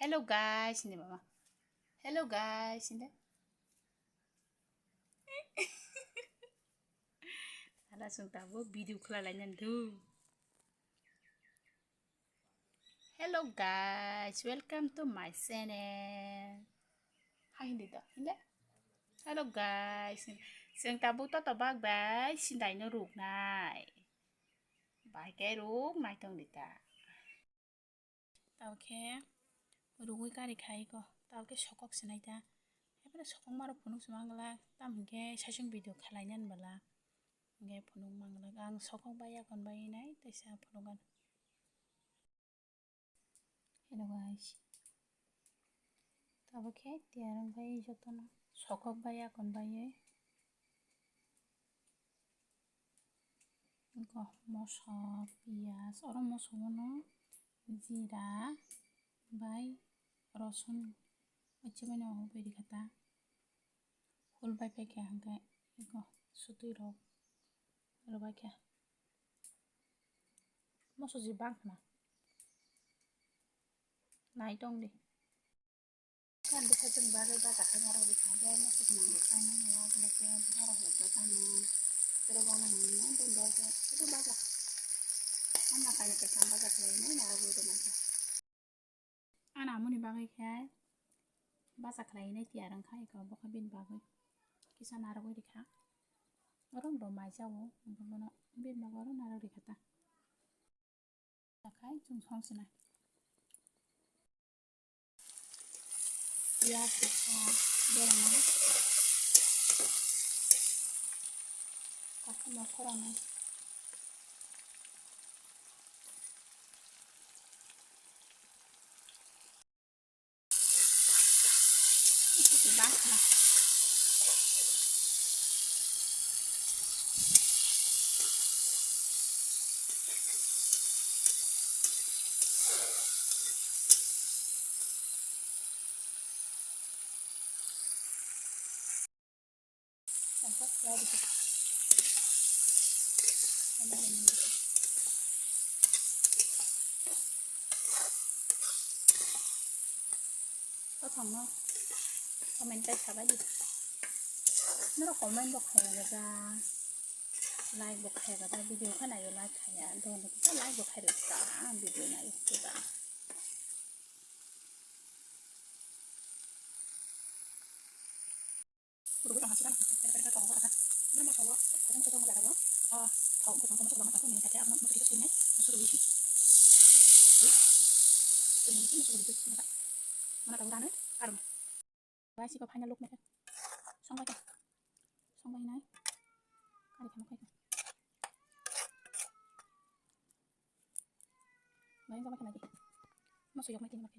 Hello guys, hindi mama. Hello guys, hindi. Langsung tahu video kelalaian tuh. Hello guys, welcome to my channel. Hai hindi dah, hindi. Hello guys, sương tabu to bag bai, xin đại nó ruột này. Bài cái ruột này tông đi ta. Tao ke, ruột cái đi khai ko, tao ke sokok sinai ta. Hebat sokok maru punuk semangala, tam ke sasung video kelalaian bala. Nge punuk mangala, ang sokok baya kon bayi nai, tesa punukan. Hello guys. Tabo ke tiarang bayi jotono sokok baya kon bayi. Engko mosok pias orang mosono zira bai rosun macam mana mau beri kata hul bai peke hangga engko sutui rok bai ke moso zibang na naik dong deh kan bisa jembagai bata kagara di kabe masuk nang depan nang la kena ke harap ya tano pero vamos a ir a un baja itu baja ana kaya ke kan baja lainnya na aku itu nanti ana muni bagai kai baja lainnya tiarang kai ka boka bin bagai kisah narago di ka orang do mai jawo ngomong bin bagai orang narago di kata kai chung song sina ya kita berani kasih mau korona itu bahasa dapat ya di situ ada ini có thằng nó comment tay sao vậy nó comment bọc hè người ta like bọc hè người ta video cái này like hè thôi nó kita like bọc hè được cả video này kita udah kita masukkan kita tahu apa ini mau coba kita mau coba apa tahu kita mau coba apa ini kayak apa mau kita sini masuk di sini ini masuk di sini mana tahu kan karum guys sih kok hanya look mereka xong bay này cái này cái mấy cái này đi nó sử dụng mấy cái này